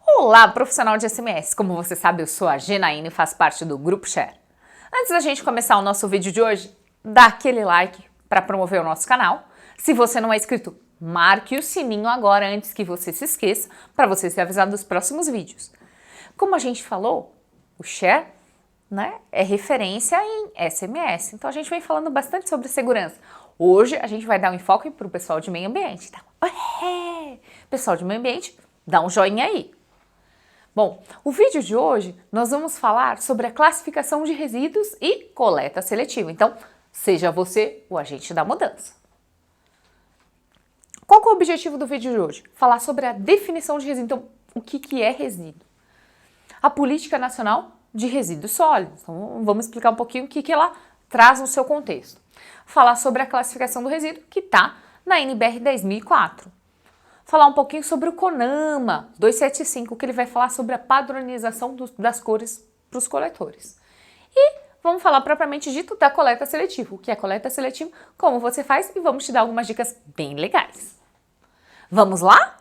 Olá, profissional de SMS! Como você sabe, eu sou a Genaína e faço parte do Grupo Share. Antes da gente começar o nosso vídeo de hoje, dá aquele like para promover o nosso canal. Se você não é inscrito, marque o sininho agora antes que você se esqueça, para você ser avisado dos próximos vídeos. Como a gente falou, o Share, é referência em SMS, então a gente vem falando bastante sobre segurança. Hoje a gente vai dar um enfoque para o pessoal de meio ambiente, tá? Pessoal de meio ambiente, dá um joinha aí. Bom, o vídeo de hoje nós vamos falar sobre a classificação de resíduos e coleta seletiva. Então, seja você o agente da mudança. Qual que é o objetivo do vídeo de hoje? Falar sobre a definição de resíduo. Então, o que é resíduo? A Política Nacional de Resíduos Sólidos. Então, vamos explicar um pouquinho o que ela traz no seu contexto. Falar sobre a classificação do resíduo que está na NBR 2004. Falar um pouquinho sobre o CONAMA 275, que ele vai falar sobre a padronização das cores para os coletores. E vamos falar propriamente dito da coleta seletiva. O que é coleta seletiva, como você faz e vamos te dar algumas dicas bem legais. Vamos lá?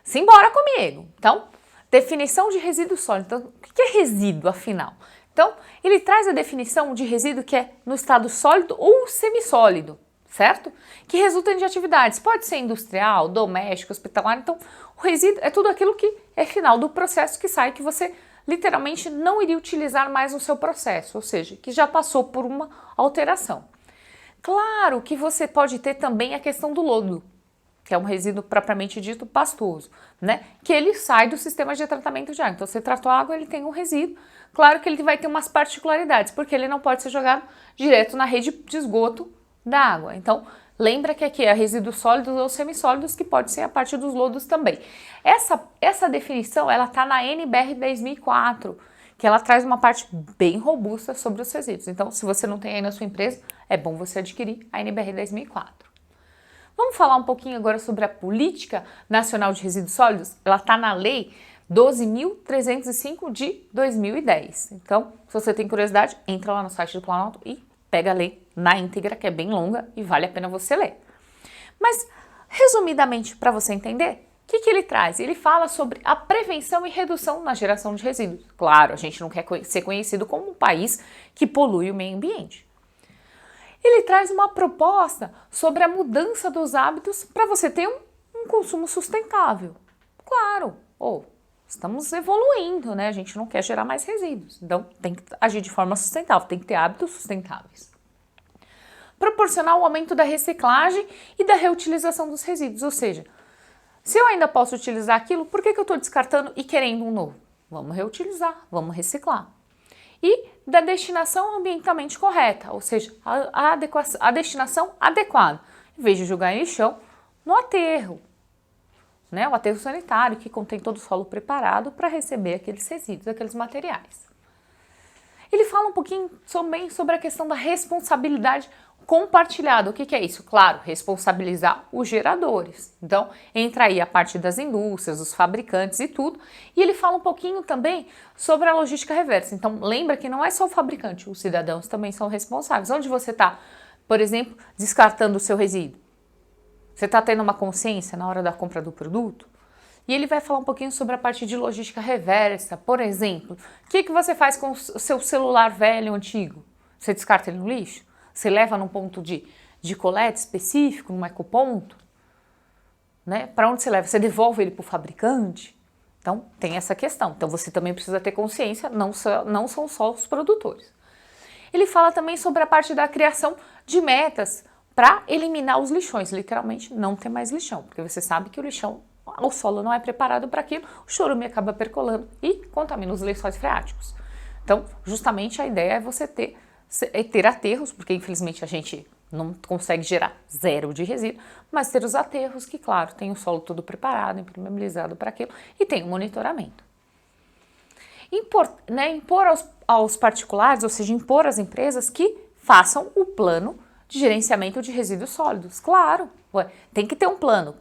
Simbora comigo! Então, definição de resíduo sólido. Então, o que é resíduo, afinal? Então, ele traz a definição de resíduo que é no estado sólido ou semissólido, certo? Que resultam de atividades, pode ser industrial, doméstico, hospitalar. Então, o resíduo é tudo aquilo que é final do processo que sai, que você literalmente não iria utilizar mais no seu processo, ou seja, que já passou por uma alteração. Claro que você pode ter também a questão do lodo, que é um resíduo propriamente dito pastoso, que ele sai do sistema de tratamento de água. Então, você tratou a água, ele tem um resíduo. Claro que ele vai ter umas particularidades, porque ele não pode ser jogado direto na rede de esgoto da água. Então, lembra que aqui é resíduos sólidos ou semissólidos, que pode ser a parte dos lodos também. Essa definição, ela está na NBR 2004, que ela traz uma parte bem robusta sobre os resíduos. Então, se você não tem aí na sua empresa, é bom você adquirir a NBR 2004. Vamos falar um pouquinho agora sobre a Política Nacional de Resíduos Sólidos. Ela está na Lei 12.305 de 2010. Então, se você tem curiosidade, entra lá no site do Planalto e pega a lei na íntegra, que é bem longa e vale a pena você ler. Mas, resumidamente, para você entender, o que ele traz? Ele fala sobre a prevenção e redução na geração de resíduos. Claro, a gente não quer ser conhecido como um país que polui o meio ambiente. Ele traz uma proposta sobre a mudança dos hábitos para você ter um consumo sustentável. Claro, estamos evoluindo, A gente não quer gerar mais resíduos, então tem que agir de forma sustentável, tem que ter hábitos sustentáveis. Proporcionar o aumento da reciclagem e da reutilização dos resíduos, ou seja, se eu ainda posso utilizar aquilo, por que eu estou descartando e querendo um novo? Vamos reutilizar, vamos reciclar. E da destinação ambientalmente correta, ou seja, a destinação adequada, em vez de jogar em lixão, no aterro. O aterro sanitário, que contém todo o solo preparado para receber aqueles resíduos, aqueles materiais. Ele fala um pouquinho também sobre a questão da responsabilidade compartilhada. O que é isso? Claro, responsabilizar os geradores. Então, entra aí a parte das indústrias, dos fabricantes e tudo. E ele fala um pouquinho também sobre a logística reversa. Então, lembra que não é só o fabricante, os cidadãos também são responsáveis. Onde você está, por exemplo, descartando o seu resíduo? Você está tendo uma consciência na hora da compra do produto? E ele vai falar um pouquinho sobre a parte de logística reversa. Por exemplo, o que você faz com o seu celular velho, antigo? Você descarta ele no lixo? Você leva num ponto de coleta específico, num ecoponto? Para onde você leva? Você devolve ele para o fabricante? Então, tem essa questão. Então, você também precisa ter consciência, não são só os produtores. Ele fala também sobre a parte da criação de metas para eliminar os lixões, literalmente não ter mais lixão, porque você sabe que o solo não é preparado para aquilo, o chorume acaba percolando e contamina os lençóis freáticos. Então, justamente a ideia é você ter aterros, porque infelizmente a gente não consegue gerar zero de resíduo, mas ter os aterros que, claro, tem o solo todo preparado, impermeabilizado para aquilo e tem o monitoramento. Impor aos particulares, ou seja, impor às empresas que façam o plano de gerenciamento de resíduos sólidos. Claro, tem que ter um plano.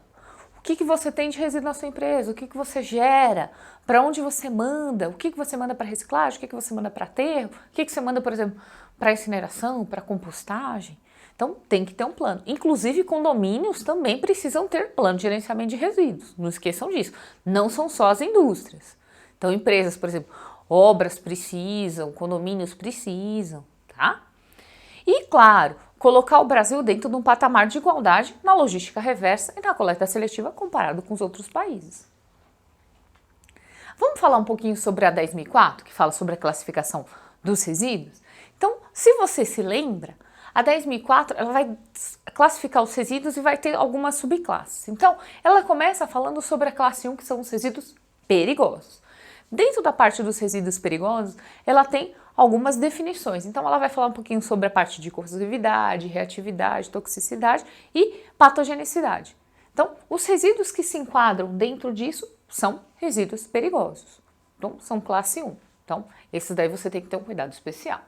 O que você tem de resíduo na sua empresa? O que você gera? Para onde você manda? O que você manda para reciclagem? O que você manda para aterro? O que você manda, por exemplo, para incineração, para compostagem? Então, tem que ter um plano. Inclusive, condomínios também precisam ter plano de gerenciamento de resíduos. Não esqueçam disso. Não são só as indústrias. Então, empresas, por exemplo, obras precisam, condomínios precisam, tá? E, claro, colocar o Brasil dentro de um patamar de igualdade na logística reversa e na coleta seletiva comparado com os outros países. Vamos falar um pouquinho sobre a 10.004, que fala sobre a classificação dos resíduos? Então, se você se lembra, a 10.004 ela vai classificar os resíduos e vai ter algumas subclasses. Então, ela começa falando sobre a classe 1, que são os resíduos perigosos. Dentro da parte dos resíduos perigosos, ela tem algumas definições. Então, ela vai falar um pouquinho sobre a parte de corrosividade, reatividade, toxicidade e patogenicidade. Então, os resíduos que se enquadram dentro disso são resíduos perigosos. Então, são classe 1. Então, esses daí você tem que ter um cuidado especial.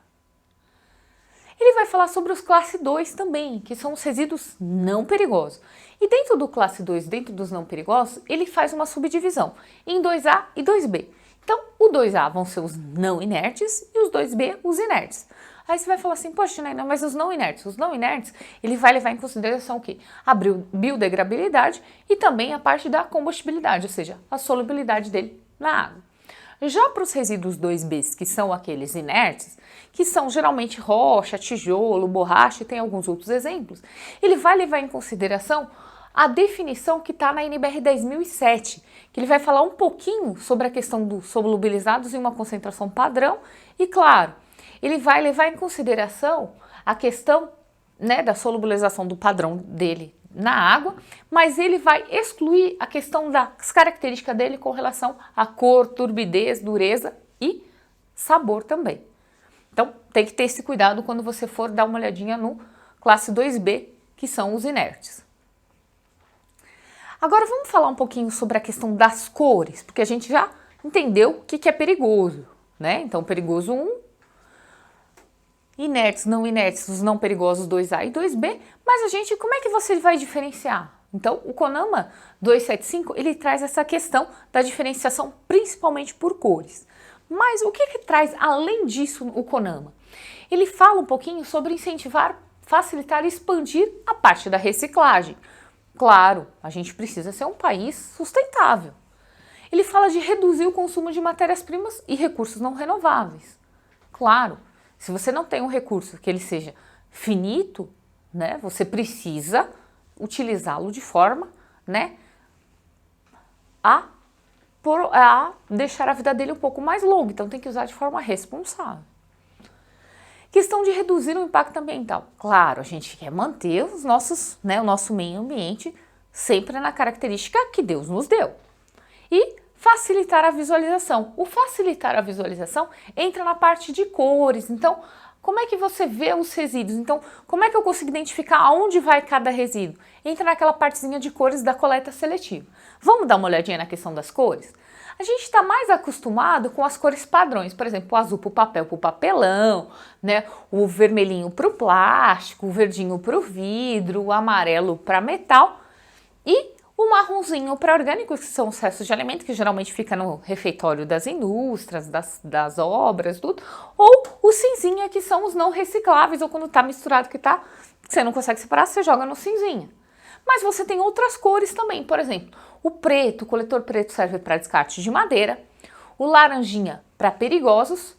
Ele vai falar sobre os classe 2 também, que são os resíduos não perigosos. E dentro do classe 2, dentro dos não perigosos, ele faz uma subdivisão em 2A e 2B. Então, o 2A vão ser os não inertes e os 2B os inertes. Aí você vai falar assim, poxa, Janaína, mas os não inertes? Os não inertes, ele vai levar em consideração o quê? A biodegradabilidade e também a parte da combustibilidade, ou seja, a solubilidade dele na água. Já para os resíduos 2B, que são aqueles inertes, que são geralmente rocha, tijolo, borracha e tem alguns outros exemplos, ele vai levar em consideração a definição que está na NBR 10.007, que ele vai falar um pouquinho sobre a questão dos solubilizados em uma concentração padrão e, claro, ele vai levar em consideração a questão, né, da solubilização do padrão dele na água, mas ele vai excluir a questão das características dele com relação a cor, turbidez, dureza e sabor também. Então, tem que ter esse cuidado quando você for dar uma olhadinha no classe 2B, que são os inertes. Agora, vamos falar um pouquinho sobre a questão das cores, porque a gente já entendeu o que é perigoso, né? Então, perigoso 1, inertes, não inertes, os não perigosos 2A e 2B, mas a gente, como é que você vai diferenciar? Então, o CONAMA 275, ele traz essa questão da diferenciação principalmente por cores. Mas o que traz além disso o CONAMA? Ele fala um pouquinho sobre incentivar, facilitar e expandir a parte da reciclagem. Claro, a gente precisa ser um país sustentável. Ele fala de reduzir o consumo de matérias-primas e recursos não renováveis. Claro, se você não tem um recurso que ele seja finito, né, você precisa utilizá-lo de forma, né, a deixar a vida dele um pouco mais longa. Então tem que usar de forma responsável. Questão de reduzir o impacto ambiental. Claro, a gente quer manter os nossos, né, o nosso meio ambiente sempre na característica que Deus nos deu. E facilitar a visualização. O facilitar a visualização entra na parte de cores. Então, como é que você vê os resíduos? Então, como é que eu consigo identificar aonde vai cada resíduo? Entra naquela partezinha de cores da coleta seletiva. Vamos dar uma olhadinha na questão das cores? A gente está mais acostumado com as cores padrões, por exemplo, o azul para o papel, para o papelão, né? O vermelhinho para o plástico, o verdinho para o vidro, o amarelo para metal e o marronzinho para orgânicos, que são os restos de alimento, que geralmente fica no refeitório das indústrias, das obras, tudo. Ou o cinzinha, que são os não recicláveis, ou quando está misturado, que você não consegue separar, você joga no cinzinha. Mas você tem outras cores também, por exemplo, o preto, o coletor preto serve para descarte de madeira, o laranjinha para perigosos,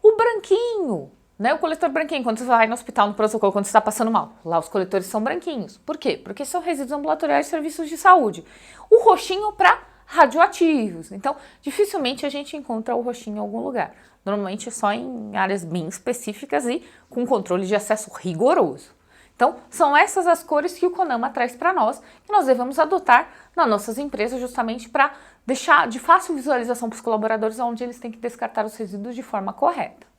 o branquinho, né, o coletor branquinho, quando você vai no hospital, no pronto-socorro, quando você está passando mal, lá os coletores são branquinhos. Por quê? Porque são resíduos ambulatoriais de serviços de saúde. O roxinho para radioativos. Então, dificilmente a gente encontra o roxinho em algum lugar. Normalmente só em áreas bem específicas e com controle de acesso rigoroso. Então, são essas as cores que o CONAMA traz para nós, que nós devemos adotar nas nossas empresas justamente para deixar de fácil visualização para os colaboradores onde eles têm que descartar os resíduos de forma correta.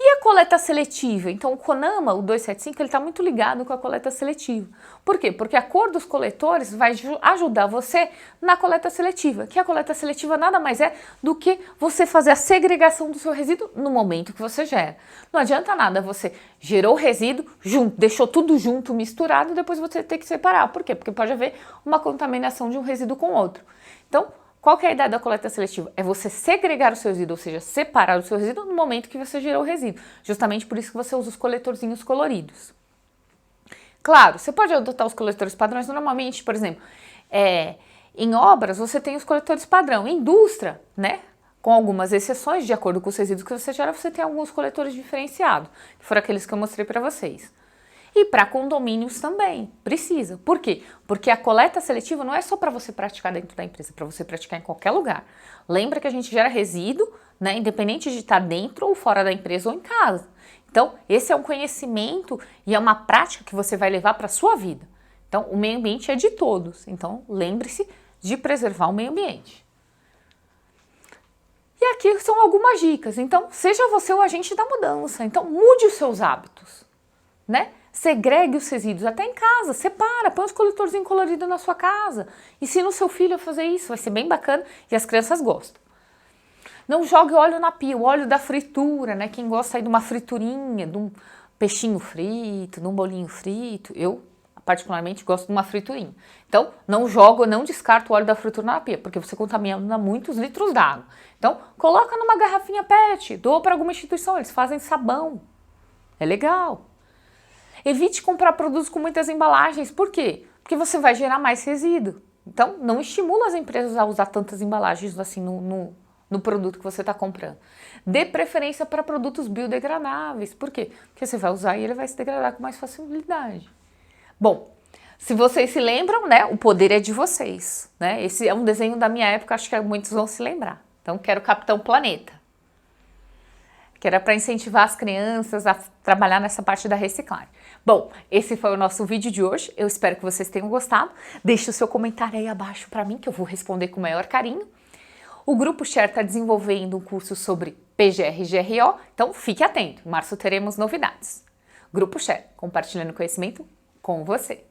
E a coleta seletiva? Então, o CONAMA, o 275, ele está muito ligado com a coleta seletiva. Por quê? Porque a cor dos coletores vai ajudar você na coleta seletiva, que a coleta seletiva nada mais é do que você fazer a segregação do seu resíduo no momento que você gera. Não adianta nada você gerou o resíduo, deixou tudo junto, misturado, e depois você ter que separar. Por quê? Porque pode haver uma contaminação de um resíduo com outro. Então, qual que é a ideia da coleta seletiva? É você segregar o seu resíduo, ou seja, separar o seu resíduo no momento que você gerou o resíduo. Justamente por isso que você usa os coletorzinhos coloridos. Claro, você pode adotar os coletores padrões. Normalmente, por exemplo, em obras você tem os coletores padrão. Em indústria, né? Com algumas exceções, de acordo com os resíduos que você gera, você tem alguns coletores diferenciados, que foram aqueles que eu mostrei para vocês. E para condomínios também, precisa. Por quê? Porque a coleta seletiva não é só para você praticar dentro da empresa, é para você praticar em qualquer lugar. Lembra que a gente gera resíduo, né, independente de estar dentro ou fora da empresa ou em casa. Então, esse é um conhecimento e é uma prática que você vai levar para a sua vida. Então, o meio ambiente é de todos. Então, lembre-se de preservar o meio ambiente. E aqui são algumas dicas. Então, seja você o agente da mudança. Então, mude os seus hábitos, né? Segregue os resíduos, até em casa, separa, põe os coletorzinhos coloridos na sua casa. Ensina o seu filho a fazer isso, vai ser bem bacana e as crianças gostam. Não jogue óleo na pia, o óleo da fritura, né? Quem gosta aí de uma friturinha, de um peixinho frito, de um bolinho frito, eu particularmente gosto de uma friturinha. Então, não jogo, não descarto o óleo da fritura na pia, porque você contamina muitos litros d'água. Então, coloca numa garrafinha PET, doa para alguma instituição, eles fazem sabão. É legal. Evite comprar produtos com muitas embalagens. Por quê? Porque você vai gerar mais resíduo. Então, não estimula as empresas a usar tantas embalagens assim no produto que você está comprando. Dê preferência para produtos biodegradáveis. Por quê? Porque você vai usar e ele vai se degradar com mais facilidade. Bom, se vocês se lembram, né, o poder é de vocês, né? Esse é um desenho da minha época, acho que muitos vão se lembrar. Então, quero Capitão Planeta, que era para incentivar as crianças a trabalhar nessa parte da reciclagem. Bom, esse foi o nosso vídeo de hoje. Eu espero que vocês tenham gostado. Deixe o seu comentário aí abaixo para mim, que eu vou responder com o maior carinho. O Grupo Share está desenvolvendo um curso sobre PGR e GRO, então fique atento. Em março teremos novidades. Grupo Share, compartilhando conhecimento com você.